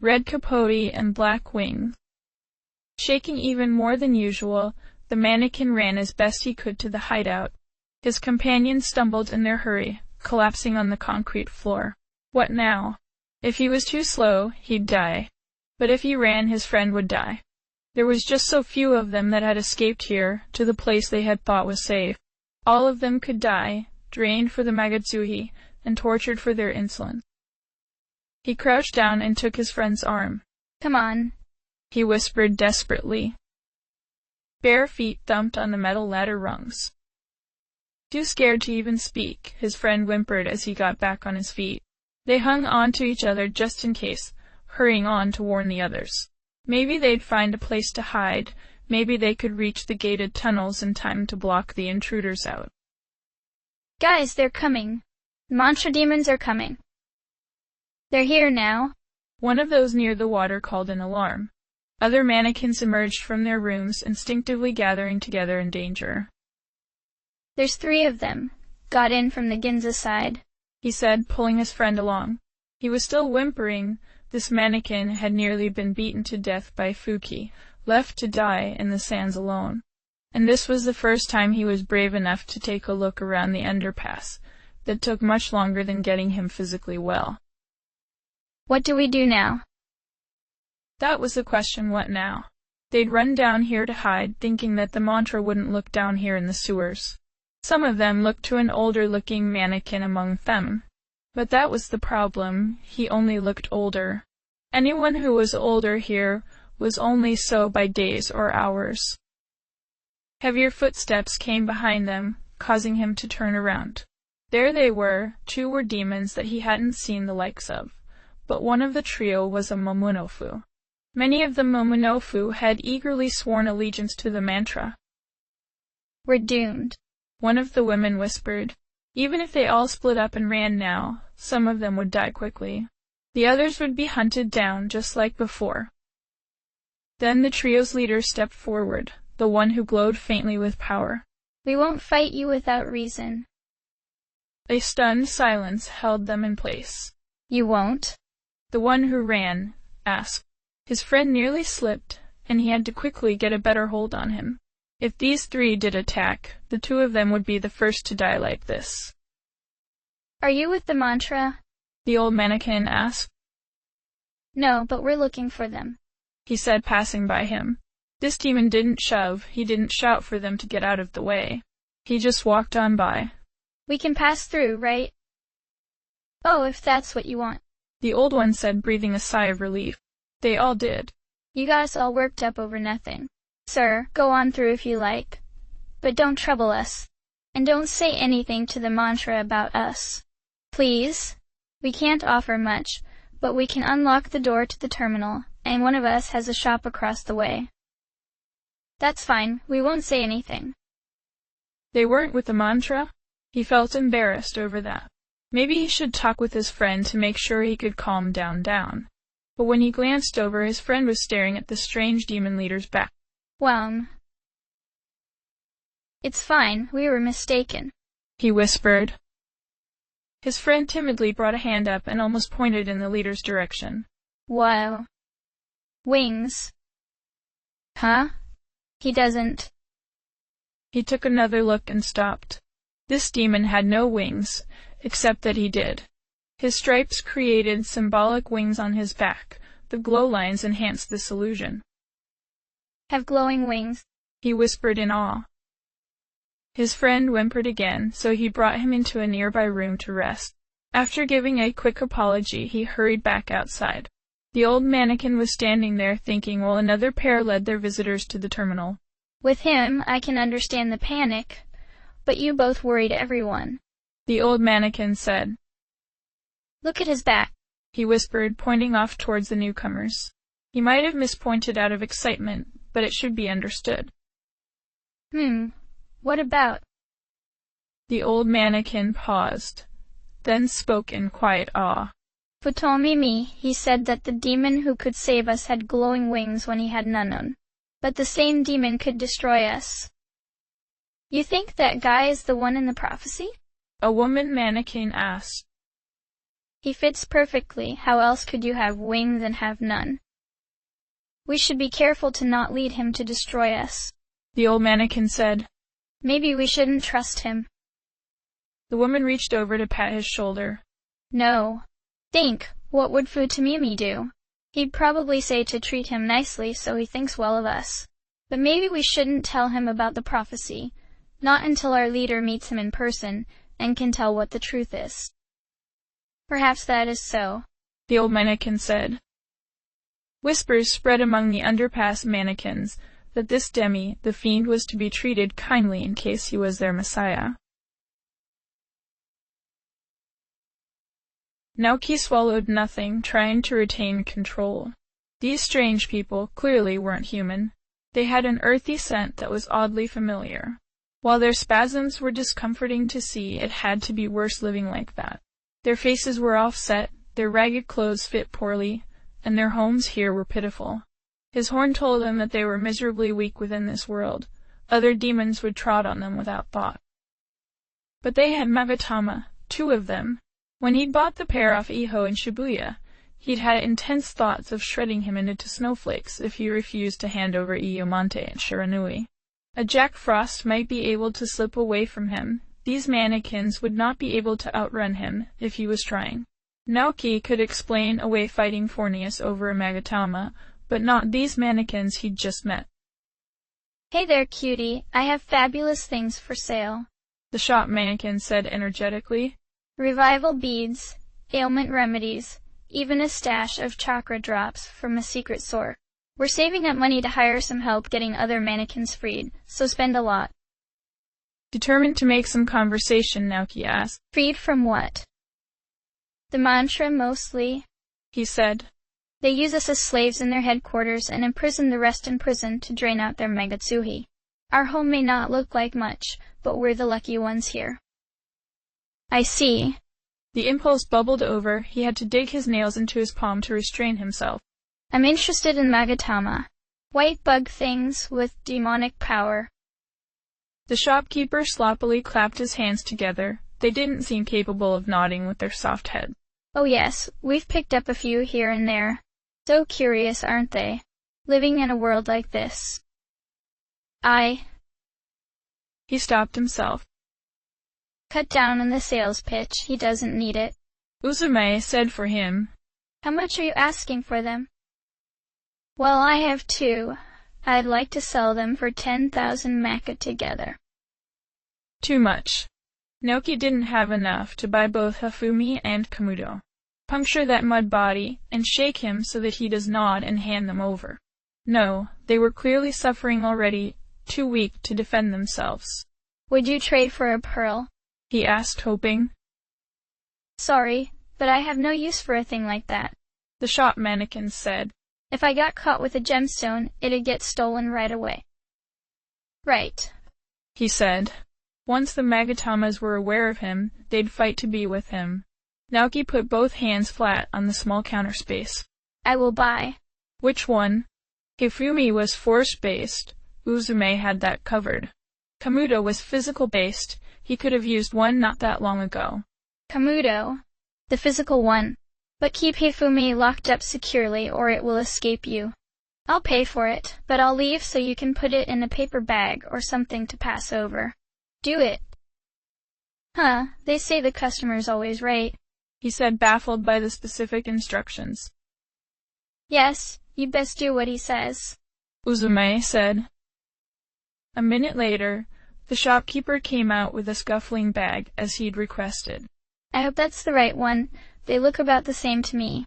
red capote and black wings. Shaking even more than usual, the mannequin ran as best he could to the hideout. His companions stumbled in their hurry, collapsing on the concrete floor. What now? If he was too slow, he'd die. But if he ran, his friend would die. There was just so few of them that had escaped here, to the place they had thought was safe. All of them could die, drained for the Magatsuhi, and tortured for their insolence. He crouched down and took his friend's arm. "Come on," he whispered desperately. Bare feet thumped on the metal ladder rungs. Too scared to even speak, his friend whimpered as he got back on his feet. They hung on to each other just in case, hurrying on to warn the others. Maybe they'd find a place to hide, maybe they could reach the gated tunnels in time to block the intruders out. "Guys, they're coming. The mantra demons are coming. They're here now." One of those near the water called an alarm. Other mannequins emerged from their rooms, instinctively gathering together in danger. "There's 3 of them. Got in from the Ginza side," he said, pulling his friend along. He was still whimpering. This mannequin had nearly been beaten to death by Fuki, left to die in the sands alone. And this was the first time he was brave enough to take a look around the underpass. That took much longer than getting him physically well. "What do we do now?" That was the question. What now? They'd run down here to hide, thinking that the mantra wouldn't look down here in the sewers. Some of them looked to an older-looking mannequin among them. But that was the problem, he only looked older. Anyone who was older here was only so by days or hours. Heavier footsteps came behind them, causing him to turn around. There they were. 2 were demons that he hadn't seen the likes of. But one of the trio was a Momonofu. Many of the Momonofu had eagerly sworn allegiance to the mantra. "We're doomed," one of the women whispered. Even if they all split up and ran now, some of them would die quickly. The others would be hunted down just like before. Then the trio's leader stepped forward, the one who glowed faintly with power. "We won't fight you without reason." A stunned silence held them in place. "You won't?" the one who ran asked. His friend nearly slipped, and he had to quickly get a better hold on him. If these 3 did attack, the 2 of them would be the first to die like this. "Are you with the mantra?" the old mannequin asked. "No, but we're looking for them," he said, passing by him. This demon didn't shove, he didn't shout for them to get out of the way. He just walked on by. "We can pass through, right?" "Oh, if that's what you want," the old one said, breathing a sigh of relief. They all did. "You got us all worked up over nothing. Sir, go on through if you like. But don't trouble us. And don't say anything to the mantra about us. Please? We can't offer much, but we can unlock the door to the terminal, and one of us has a shop across the way." "That's fine, we won't say anything." They weren't with the mantra? He felt embarrassed over that. Maybe he should talk with his friend to make sure he could calm down. But when he glanced over, his friend was staring at the strange demon leader's back. It's fine, we were mistaken," he whispered. His friend timidly brought a hand up and almost pointed in the leader's direction. "Wow. Wings." "Huh? He doesn't." He took another look and stopped. This demon had no wings, except that he did. His stripes created symbolic wings on his back. The glow lines enhanced this illusion. "Have glowing wings," he whispered in awe. His friend whimpered again, so he brought him into a nearby room to rest. After giving a quick apology, he hurried back outside. The old mannequin was standing there thinking while another pair led their visitors to the terminal. "With him, I can understand the panic, but you both worried everyone," the old mannequin said. "Look at his back," he whispered, pointing off towards the newcomers. He might have mispointed out of excitement, but it should be understood. What about?" The old mannequin paused, then spoke in quiet awe. "Futomimi, he said that the demon who could save us had glowing wings when he had none. But the same demon could destroy us." "You think that guy is the one in the prophecy?" a woman mannequin asked. He fits perfectly. How else could you have wings and have none? We should be careful to not lead him to destroy us, the old mannequin said. Maybe we shouldn't trust him. The woman reached over to pat his shoulder. No. Think, what would Futomimi do? He'd probably say to treat him nicely so he thinks well of us. But maybe we shouldn't tell him about the prophecy, not until our leader meets him in person and can tell what the truth is. Perhaps that is so, the old mannequin said. Whispers spread among the underpass mannequins that this Demi, the fiend, was to be treated kindly in case he was their messiah. Naoki swallowed nothing, trying to retain control. These strange people clearly weren't human. They had an earthy scent that was oddly familiar. While their spasms were discomforting to see, it had to be worse living like that. Their faces were offset, their ragged clothes fit poorly, and their homes here were pitiful. His horn told him that they were miserably weak within this world. Other demons would trot on them without thought. But they had Magatama, 2 of them. When he'd bought the pair off Iho in Shibuya, he'd had intense thoughts of shredding him into snowflakes if he refused to hand over Iyomante and Shiranui. A Jack Frost might be able to slip away from him. These mannequins would not be able to outrun him if he was trying. Naoki could explain away fighting Fornius over a Magatama, but not these mannequins he'd just met. Hey there, cutie, I have fabulous things for sale, the shop mannequin said energetically. Revival beads, ailment remedies, even a stash of chakra drops from a secret sort. We're saving up money to hire some help getting other mannequins freed, so spend a lot. Determined to make some conversation, Naoki asked. Freed from what? The mantra mostly, he said. They use us as slaves in their headquarters and imprison the rest in prison to drain out their Megatsuhi. Our home may not look like much, but we're the lucky ones here. I see. The impulse bubbled over. He had to dig his nails into his palm to restrain himself. I'm interested in Magatama. White bug things with demonic power. The shopkeeper sloppily clapped his hands together. They didn't seem capable of nodding with their soft heads. Oh yes, we've picked up a few here and there. So curious, aren't they? Living in a world like this. He stopped himself. Cut down on the sales pitch, he doesn't need it. Uzume said for him. How much are you asking for them? Well, I have 2. I'd like to sell them for 10,000 maka together. Too much. Naoki didn't have enough to buy both Hifumi and Kamuto. Puncture that mud body, and shake him so that he does nod and hand them over. No, they were clearly suffering already, too weak to defend themselves. Would you trade for a pearl? He asked, hoping. Sorry, but I have no use for a thing like that, the shop mannequin said. If I got caught with a gemstone, it'd get stolen right away. Right, he said. Once the Magatamas were aware of him, they'd fight to be with him. Naoki put both hands flat on the small counter space. I will buy. Which one? Hifumi was force-based. Uzume had that covered. Kamuto was physical-based. He could have used one not that long ago. Kamuto, the physical one. But keep Hifumi locked up securely or it will escape you. I'll pay for it, but I'll leave so you can put it in a paper bag or something to pass over. Do it. Huh, they say the customer's always right, he said, baffled by the specific instructions. Yes, you'd best do what he says, Uzume said. A minute later, the shopkeeper came out with a scuffling bag, as he'd requested. I hope that's the right one. They look about the same to me.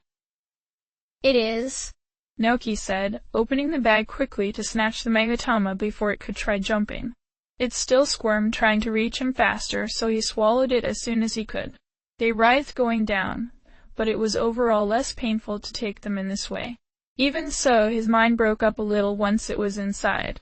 It is, Naoki said, opening the bag quickly to snatch the Magatama before it could try jumping. It still squirmed, trying to reach him faster, so he swallowed it as soon as he could. They writhed going down, but it was overall less painful to take them in this way. Even so, his mind broke up a little once it was inside.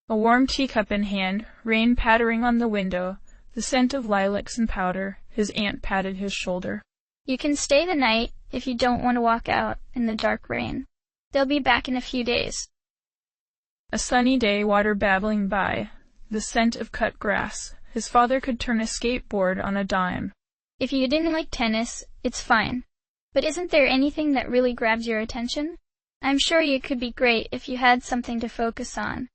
A warm teacup in hand, rain pattering on the window, the scent of lilacs and powder, his aunt patted his shoulder. You can stay the night if you don't want to walk out in the dark rain. They'll be back in a few days. A sunny day, water babbling by, the scent of cut grass. His father could turn a skateboard on a dime. If you didn't like tennis, it's fine. But isn't there anything that really grabs your attention? I'm sure you could be great if you had something to focus on.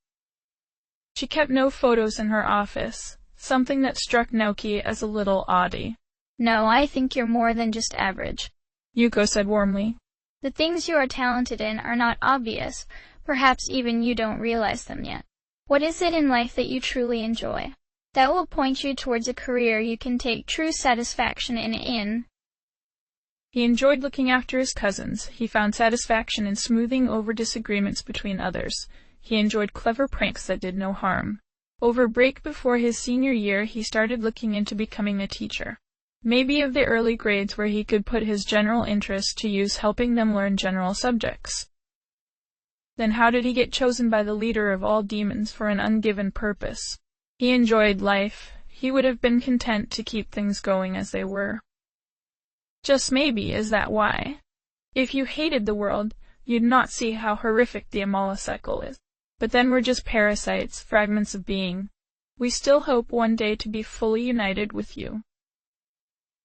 She kept no photos in her office, something that struck Naoki as a little oddly. No, I think you're more than just average, Yuko said warmly. The things you are talented in are not obvious, perhaps even you don't realize them yet. What is it in life that you truly enjoy? That will point you towards a career you can take true satisfaction in. He enjoyed looking after his cousins. He found satisfaction in smoothing over disagreements between others. He enjoyed clever pranks that did no harm. Over break before his senior year, he started looking into becoming a teacher. Maybe of the early grades where he could put his general interest to use helping them learn general subjects. Then how did he get chosen by the leader of all demons for an ungiven purpose? He enjoyed life. He would have been content to keep things going as they were. Just maybe is that why? If you hated the world, you'd not see how horrific the Amala cycle is. But then we're just parasites, fragments of being. We still hope one day to be fully united with you.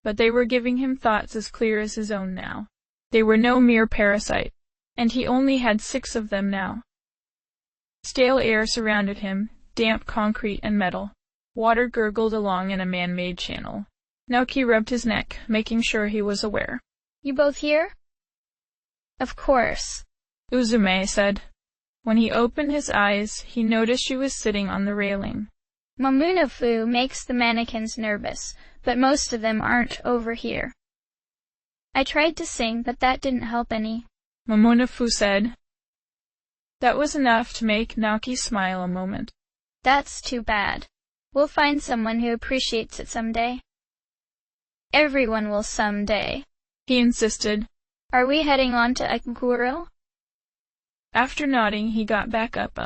But they were giving him thoughts as clear as his own now. They were no mere parasite, and he only had 6 of them now. Stale air surrounded him, damp concrete and metal. Water gurgled along in a man-made channel. Naoki rubbed his neck, making sure he was aware. You both here? Of course, Uzume said. When he opened his eyes, he noticed she was sitting on the railing. Momonofu makes the mannequins nervous, but most of them aren't over here. I tried to sing, but that didn't help any, Momonofu said. That was enough to make Naoki smile a moment. That's too bad. We'll find someone who appreciates it someday. Everyone will someday, he insisted. Are we heading on to Akuguro? After nodding, he got back up.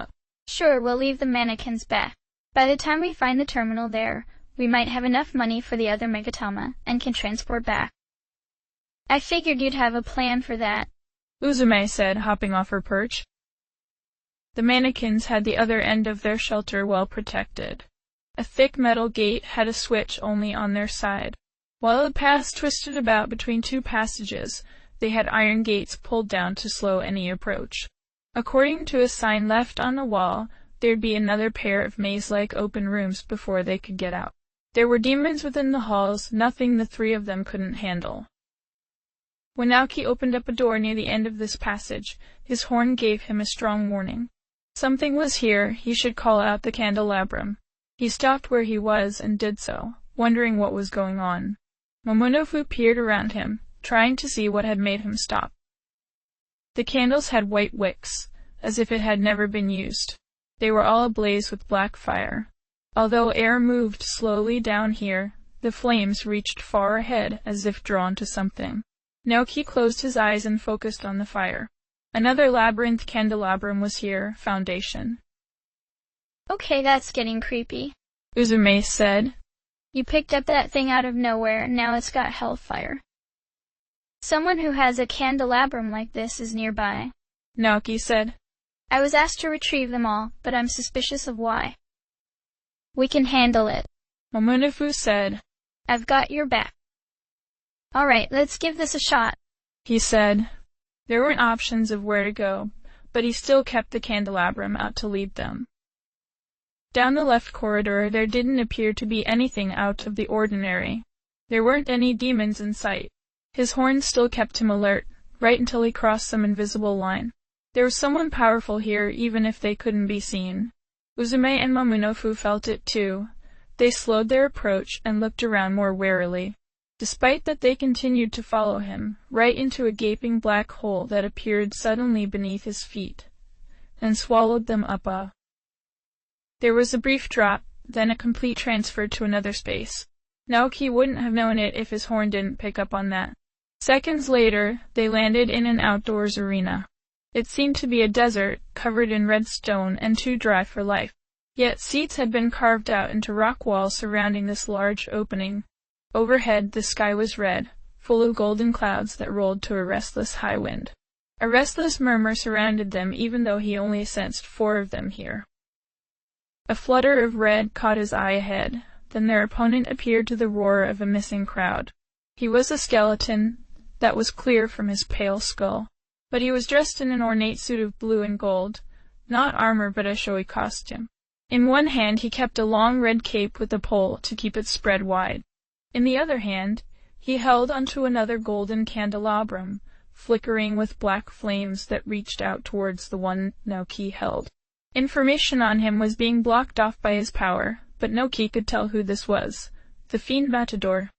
Sure, we'll leave the mannequins back. By the time we find the terminal there, we might have enough money for the other Megatama and can transport back. I figured you'd have a plan for that, Uzume said, hopping off her perch. The mannequins had the other end of their shelter well protected. A thick metal gate had a switch only on their side. While the paths twisted about between 2 passages, they had iron gates pulled down to slow any approach. According to a sign left on the wall, there'd be another pair of maze-like open rooms before they could get out. There were demons within the halls, nothing the 3 of them couldn't handle. When Naoki opened up a door near the end of this passage, his horn gave him a strong warning. Something was here, he should call out the candelabrum. He stopped where he was and did so, wondering what was going on. Momonofu peered around him, trying to see what had made him stop. The candles had white wicks, as if it had never been used. They were all ablaze with black fire. Although air moved slowly down here, the flames reached far ahead as if drawn to something. Naoki closed his eyes and focused on the fire. Another labyrinth candelabrum was here, foundation. Okay, that's getting creepy, Uzume said. You picked up that thing out of nowhere, and now it's got hellfire. Someone who has a candelabrum like this is nearby, Naoki said. I was asked to retrieve them all, but I'm suspicious of why. We can handle it, Momonofu said. I've got your back. Alright, let's give this a shot, he said. There weren't options of where to go, but he still kept the candelabrum out to lead them. Down the left corridor there didn't appear to be anything out of the ordinary. There weren't any demons in sight. His horn still kept him alert, right until he crossed some invisible line. There was someone powerful here even if they couldn't be seen. Uzume and Momonofu felt it too. They slowed their approach and looked around more warily. Despite that, they continued to follow him, right into a gaping black hole that appeared suddenly beneath his feet, and swallowed them up. There was a brief drop, then a complete transfer to another space. Naoki wouldn't have known it if his horn didn't pick up on that. Seconds later, they landed in an outdoors arena. It seemed to be a desert, covered in red stone and too dry for life. Yet seats had been carved out into rock walls surrounding this large opening. Overhead, the sky was red, full of golden clouds that rolled to a restless high wind. A restless murmur surrounded them even though he only sensed 4 of them here. A flutter of red caught his eye ahead, then their opponent appeared to the roar of a missing crowd. He was a skeleton, that was clear from his pale skull. But he was dressed in an ornate suit of blue and gold, not armor but a showy costume. In one hand he kept a long red cape with a pole to keep it spread wide. In the other hand he held onto another golden candelabrum, flickering with black flames that reached out towards the one Naoki held. Information on him was being blocked off by his power, but Naoki could tell who this was. The fiend Matador.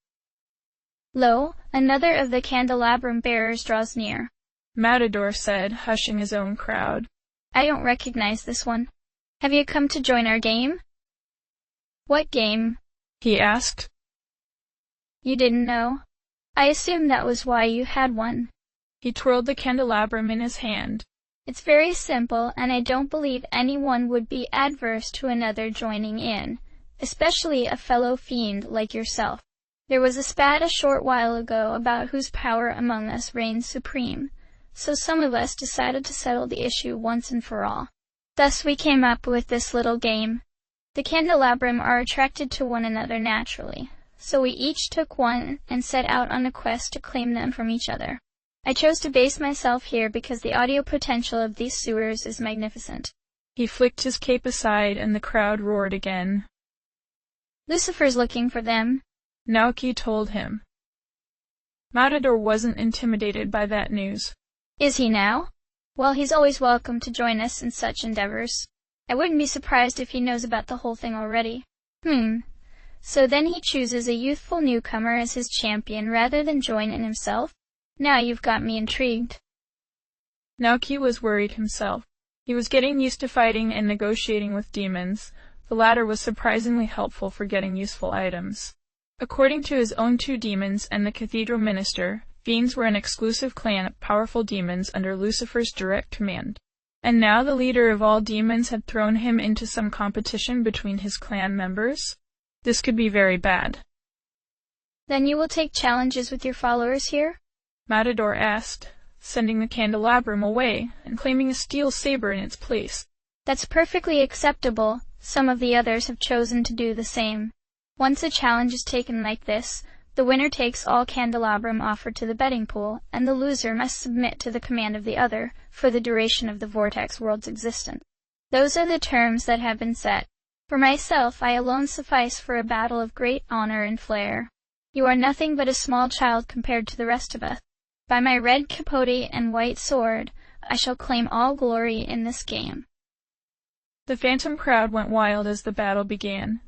Lo, another of the candelabrum bearers draws near. Matador said, hushing his own crowd. I don't recognize this one. Have you come to join our game? What game? He asked. You didn't know? I assumed that was why you had one. He twirled the candelabrum in his hand. It's very simple, and I don't believe anyone would be adverse to another joining in, especially a fellow fiend like yourself. There was a spat a short while ago about whose power among us reigns supreme, so some of us decided to settle the issue once and for all. Thus we came up with this little game. The candelabrum are attracted to one another naturally, so we each took one and set out on a quest to claim them from each other. I chose to base myself here because the audio potential of these sewers is magnificent. He flicked his cape aside and the crowd roared again. Lucifer's looking for them, Naoki told him. Matador wasn't intimidated by that news. Is he now? Well, he's always welcome to join us in such endeavors. I wouldn't be surprised if he knows about the whole thing already. So then he chooses a youthful newcomer as his champion rather than join in himself? Now you've got me intrigued. Naoki was worried himself. He was getting used to fighting and negotiating with demons. The latter was surprisingly helpful for getting useful items. According to his own two demons and the cathedral minister, fiends were an exclusive clan of powerful demons under Lucifer's direct command. And now the leader of all demons had thrown him into some competition between his clan members? This could be very bad. Then you will take challenges with your followers here? Matador asked, sending the candelabrum away and claiming a steel saber in its place. That's perfectly acceptable. Some of the others have chosen to do the same. Once a challenge is taken like this, the winner takes all candelabrum offered to the betting pool, and the loser must submit to the command of the other for the duration of the Vortex World's existence. Those are the terms that have been set. For myself, I alone suffice for a battle of great honor and flair. You are nothing but a small child compared to the rest of us. By my red capote and white sword, I shall claim all glory in this game. The phantom crowd went wild as the battle began.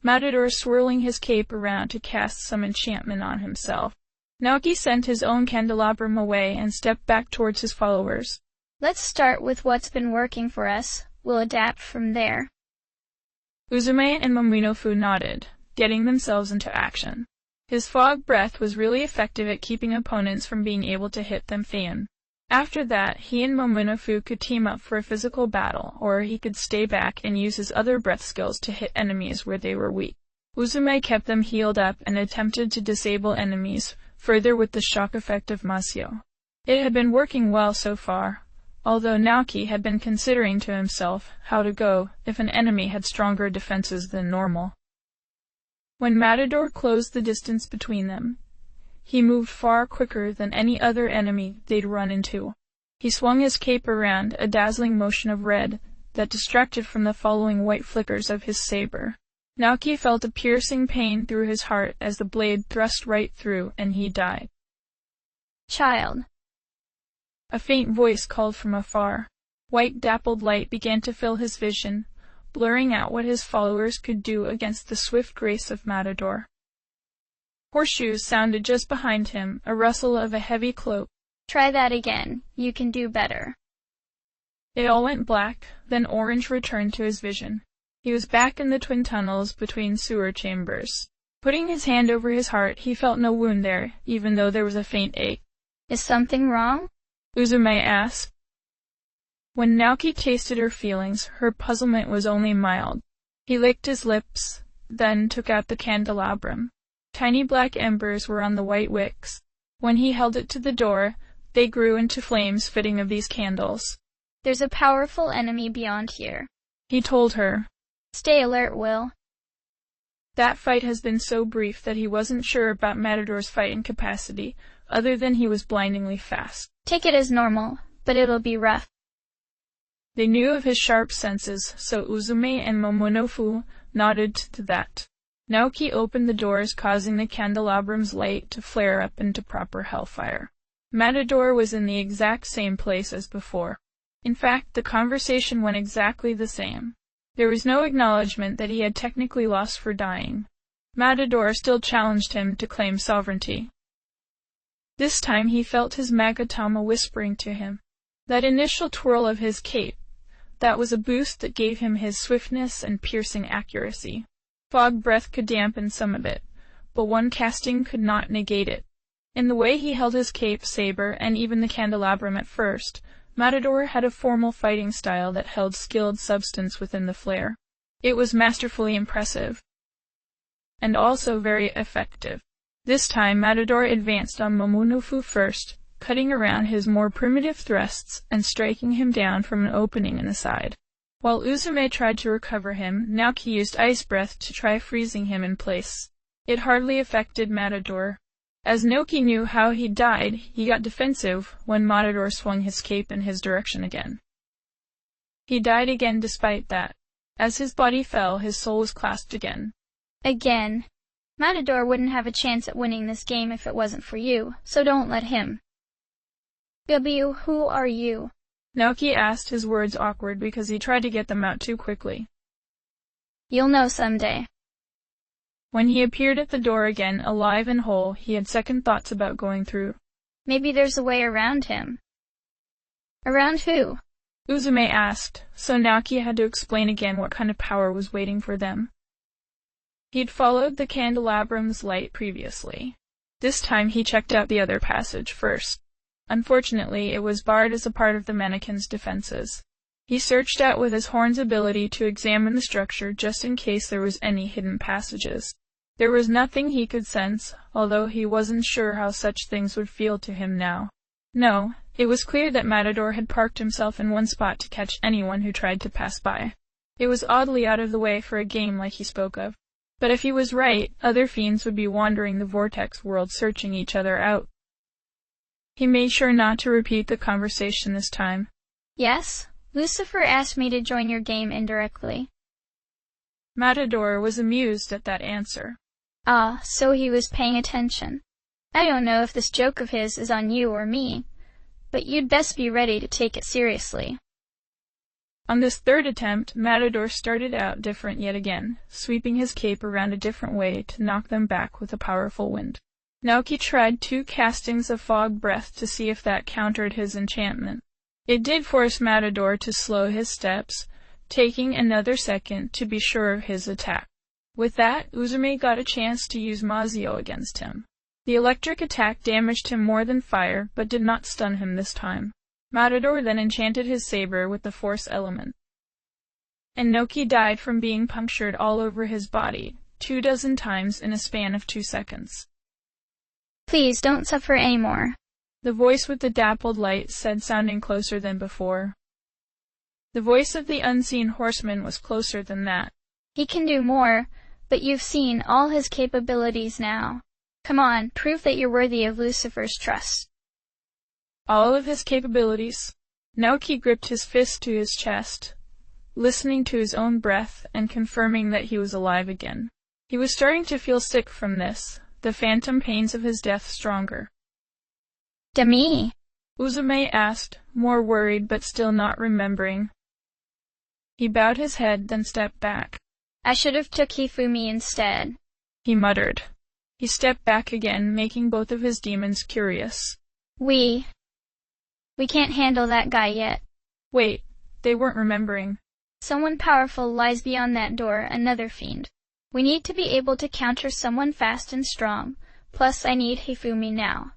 Matador swirling his cape around to cast some enchantment on himself. Naoki sent his own candelabrum away and stepped back towards his followers. Let's start with what's been working for us. We'll adapt from there. Uzume and Momonofu nodded, getting themselves into action. His fog breath was really effective at keeping opponents from being able to hit them fan. After that, he and Momonofu could team up for a physical battle, or he could stay back and use his other breath skills to hit enemies where they were weak. Uzume kept them healed up and attempted to disable enemies further with the shock effect of Masio. It had been working well so far, although Naoki had been considering to himself how to go if an enemy had stronger defenses than normal. When Matador closed the distance between them, he moved far quicker than any other enemy they'd run into. He swung his cape around, a dazzling motion of red that distracted from the following white flickers of his saber. Naoki felt a piercing pain through his heart as the blade thrust right through and he died. Child. A faint voice called from afar. White dappled light began to fill his vision, blurring out what his followers could do against the swift grace of Matador. Horseshoes sounded just behind him, a rustle of a heavy cloak. Try that again. You can do better. It all went black, then orange returned to his vision. He was back in the twin tunnels between sewer chambers. Putting his hand over his heart, he felt no wound there, even though there was a faint ache. Is something wrong? Uzume asked. When Naoki tasted her feelings, her puzzlement was only mild. He licked his lips, then took out the candelabrum. Tiny black embers were on the white wicks. When he held it to the door, they grew into flames fitting of these candles. There's a powerful enemy beyond here, he told her. Stay alert, Will. That fight has been so brief that he wasn't sure about Matador's fighting capacity, other than he was blindingly fast. Take it as normal, but it'll be rough. They knew of his sharp senses, so Uzume and Momonofu nodded to that. Naoki opened the doors, causing the candelabram's light to flare up into proper hellfire. Matador was in the exact same place as before. In fact, the conversation went exactly the same. There was no acknowledgement that he had technically lost for dying. Matador still challenged him to claim sovereignty. This time he felt his Magatama whispering to him. That initial twirl of his cape, that was a boost that gave him his swiftness and piercing accuracy. Fog breath could dampen some of it, but one casting could not negate it. In the way he held his cape, saber, and even the candelabrum at first, Matador had a formal fighting style that held skilled substance within the flare. It was masterfully impressive, and also very effective. This time Matador advanced on Momonofu first, cutting around his more primitive thrusts and striking him down from an opening in the side. While Uzume tried to recover him, Naoki used ice breath to try freezing him in place. It hardly affected Matador. As Naoki knew how he died, he got defensive when Matador swung his cape in his direction again. He died again despite that. As his body fell, his soul was clasped again. Again. Matador wouldn't have a chance at winning this game if it wasn't for you, so don't let him. W, who are you? Naoki asked, his words awkward because he tried to get them out too quickly. You'll know someday. When he appeared at the door again, alive and whole, he had second thoughts about going through. Maybe there's a way around him. Around who? Uzume asked, so Naoki had to explain again what kind of power was waiting for them. He'd followed the candelabram's light previously. This time he checked out the other passage first. Unfortunately, it was barred as a part of the mannequin's defenses. He searched out with his horn's ability to examine the structure just in case there was any hidden passages. There was nothing he could sense, although he wasn't sure how such things would feel to him now. No, it was clear that Matador had parked himself in one spot to catch anyone who tried to pass by. It was oddly out of the way for a game like he spoke of. But if he was right, other fiends would be wandering the vortex world searching each other out. He made sure not to repeat the conversation this time. Yes, Lucifer asked me to join your game indirectly. Matador was amused at that answer. Ah, so he was paying attention. I don't know if this joke of his is on you or me, but you'd best be ready to take it seriously. On this third attempt, Matador started out different yet again, sweeping his cape around a different way to knock them back with a powerful wind. Naoki tried 2 castings of fog breath to see if that countered his enchantment. It did force Matador to slow his steps, taking another second to be sure of his attack. With that, Uzume got a chance to use Mazio against him. The electric attack damaged him more than fire, but did not stun him this time. Matador then enchanted his saber with the force element. And Naoki died from being punctured all over his body, 24 times in a span of 2 seconds. Please don't suffer anymore. The voice with the dappled light said, sounding closer than before. The voice of the unseen horseman was closer than that. He can do more, but you've seen all his capabilities now. Come on, prove that you're worthy of Lucifer's trust. All of his capabilities? Naoki gripped his fist to his chest, listening to his own breath and confirming that he was alive again. He was starting to feel sick from this, the phantom pains of his death stronger. Demi? Uzume asked, more worried but still not remembering. He bowed his head, then stepped back. I should have took Hifumi instead, he muttered. He stepped back again, making both of his demons curious. We can't handle that guy yet. Wait, they weren't remembering. Someone powerful lies beyond that door, another fiend. We need to be able to counter someone fast and strong, plus I need Hifumi now.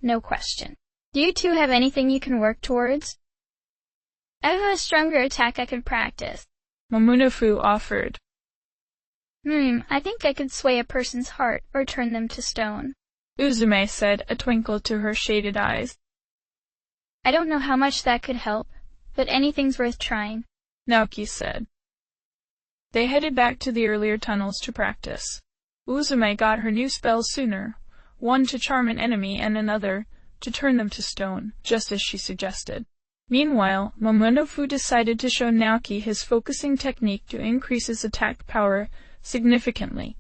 No question. Do you two have anything you can work towards? I have a stronger attack I could practice. Momonofu offered. I think I could sway a person's heart or turn them to stone. Uzume said, a twinkle to her shaded eyes. I don't know how much that could help, but anything's worth trying. Naoki said. They headed back to the earlier tunnels to practice. Uzume got her new spells sooner, one to charm an enemy and another to turn them to stone, just as she suggested. Meanwhile, Momonofu decided to show Naoki his focusing technique to increase his attack power significantly,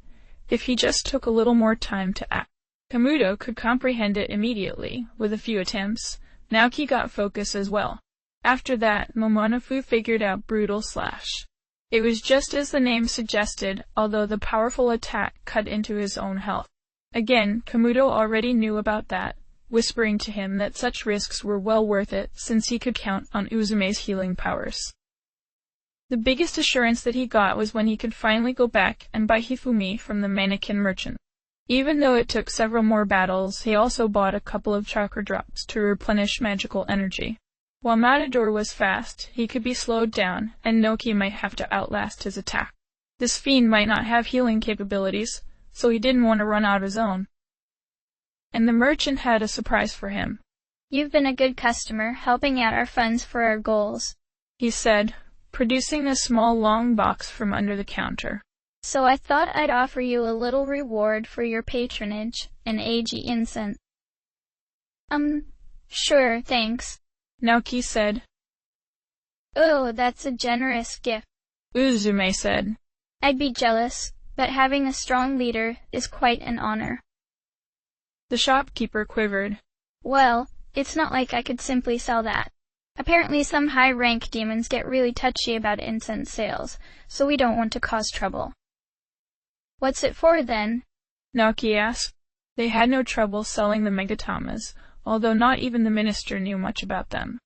if he just took a little more time to act. Kamuto could comprehend it immediately. With a few attempts, Naoki got focus as well. After that, Momonofu figured out Brutal Slash. It was just as the name suggested, although the powerful attack cut into his own health. Again, Kamuto already knew about that, whispering to him that such risks were well worth it since he could count on Uzume's healing powers. The biggest assurance that he got was when he could finally go back and buy Hifumi from the mannequin merchant. Even though it took several more battles, he also bought a couple of chakra drops to replenish magical energy. While Matador was fast, he could be slowed down, and Naoki might have to outlast his attack. This fiend might not have healing capabilities, so he didn't want to run out his own. And the merchant had a surprise for him. "You've been a good customer, helping out our funds for our goals," he said, producing a small long box from under the counter. "So I thought I'd offer you a little reward for your patronage, an AG incense." Sure, thanks," Naoki said. "Oh, that's a generous gift," Uzume said. "I'd be jealous, but having a strong leader is quite an honor." The shopkeeper quivered. "Well, it's not like I could simply sell that. Apparently some high-rank demons get really touchy about incense sales, so we don't want to cause trouble." "What's it for, then?" Naoki asked. They had no trouble selling the megatamas, although not even the minister knew much about them.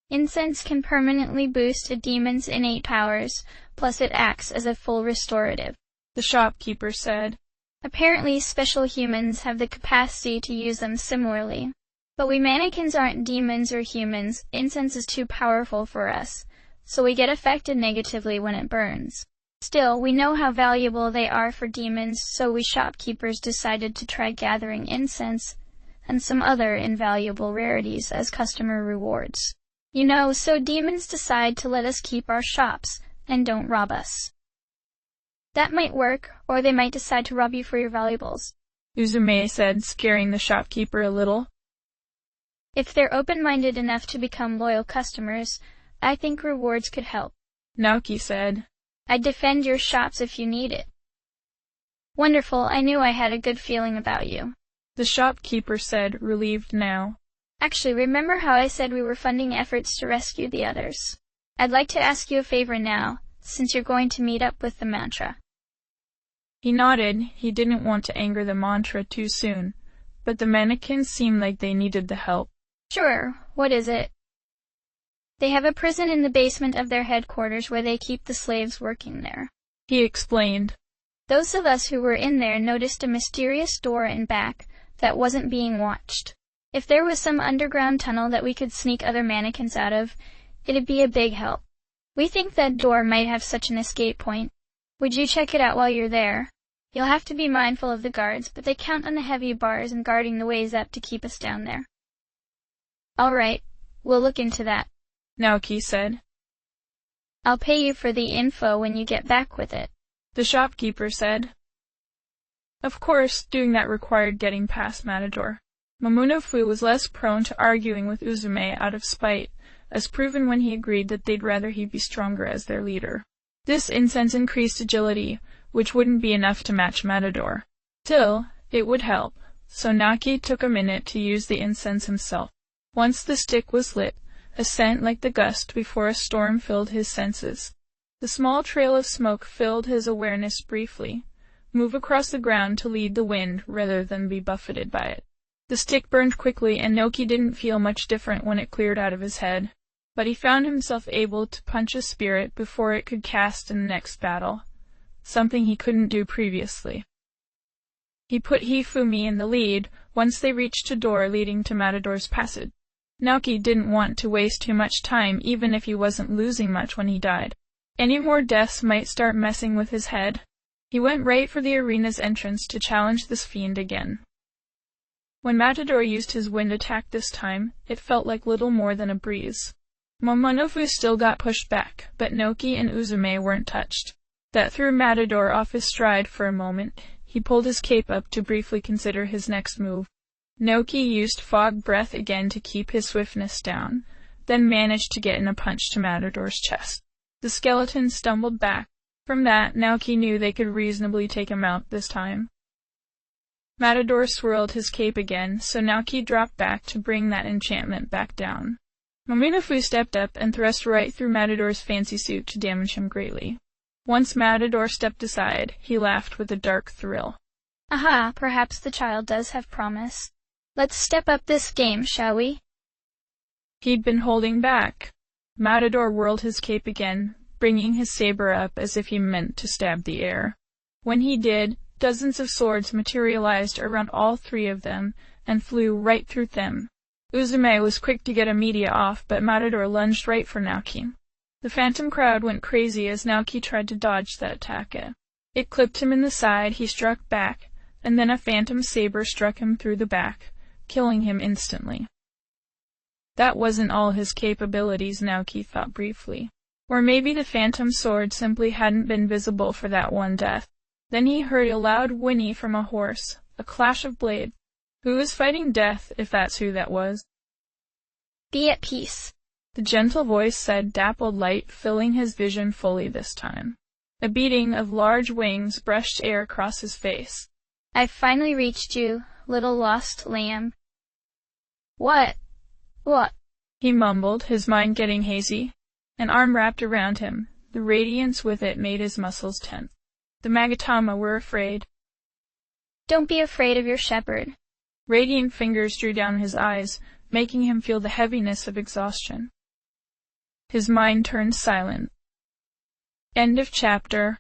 "Incense can permanently boost a demon's innate powers, plus it acts as a full restorative," the shopkeeper said. "Apparently special humans have the capacity to use them similarly. But we mannequins aren't demons or humans. Incense is too powerful for us, so we get affected negatively when it burns. Still, we know how valuable they are for demons, so we shopkeepers decided to try gathering incense and some other invaluable rarities as customer rewards. You know, so demons decide to let us keep our shops and don't rob us. That might work, or they might decide to rob you for your valuables," Uzume said, scaring the shopkeeper a little. "If they're open-minded enough to become loyal customers, I think rewards could help," Naoki said. "I'd defend your shops if you need it." "Wonderful, I knew I had a good feeling about you," the shopkeeper said, relieved now. "Actually, remember how I said we were funding efforts to rescue the others? I'd like to ask you a favor now, since you're going to meet up with the mantra." He nodded. He didn't want to anger the mantra too soon, but the mannequins seemed like they needed the help. "Sure, what is it?" "They have a prison in the basement of their headquarters where they keep the slaves working there," he explained. "Those of us who were in there noticed a mysterious door in back that wasn't being watched. If there was some underground tunnel that we could sneak other mannequins out of, it'd be a big help. We think that door might have such an escape point. Would you check it out while you're there? You'll have to be mindful of the guards, but they count on the heavy bars and guarding the ways up to keep us down there." "All right, we'll look into that," Naoki said. "I'll pay you for the info when you get back with it," the shopkeeper said. Of course, doing that required getting past Matador. Momonofu was less prone to arguing with Uzume out of spite, as proven when he agreed that they'd rather he be stronger as their leader. This incense increased agility, which wouldn't be enough to match Matador. Still, it would help, so Naoki took a minute to use the incense himself. Once the stick was lit, a scent like the gust before a storm filled his senses. The small trail of smoke filled his awareness briefly, move across the ground to lead the wind rather than be buffeted by it. The stick burned quickly, and Naoki didn't feel much different when it cleared out of his head, but he found himself able to punch a spirit before it could cast in the next battle, something he couldn't do previously. He put Hifumi in the lead once they reached a door leading to Matador's passage. Naoki didn't want to waste too much time even if he wasn't losing much when he died. Any more deaths might start messing with his head. He went right for the arena's entrance to challenge this fiend again. When Matador used his wind attack this time, it felt like little more than a breeze. Momonofu still got pushed back, but Noki and Uzume weren't touched. That threw Matador off his stride for a moment. He pulled his cape up to briefly consider his next move. Noki used fog breath again to keep his swiftness down, then managed to get in a punch to Matador's chest. The skeleton stumbled back. From that, Naoki knew they could reasonably take him out this time. Matador swirled his cape again, so Naoki dropped back to bring that enchantment back down. Momonofu stepped up and thrust right through Matador's fancy suit to damage him greatly. Once Matador stepped aside, he laughed with a dark thrill. Aha, perhaps the child does have promise. Let's step up this game, shall we? He'd been holding back. Matador whirled his cape again, bringing his saber up as if he meant to stab the air. When he did, dozens of swords materialized around all three of them and flew right through them. Uzume was quick to get immediate off, but Matador lunged right for Naoki. The phantom crowd went crazy as Naoki tried to dodge that attack. It clipped him in the side, he struck back, and then a phantom saber struck him through the back, killing him instantly. That wasn't all his capabilities, Naoki thought briefly. Or maybe the phantom sword simply hadn't been visible for that one death. Then he heard a loud whinny from a horse, a clash of blades. Who was fighting death, if that's who that was? Be at peace, the gentle voice said, dappled light filling his vision fully this time. A beating of large wings brushed air across his face. I've finally reached you, little lost lamb. What? He mumbled, his mind getting hazy. An arm wrapped around him. The radiance with it made his muscles tense. The Magatama were afraid. Don't be afraid of your shepherd. Radiant fingers drew down his eyes, making him feel the heaviness of exhaustion. His mind turned silent. End of chapter.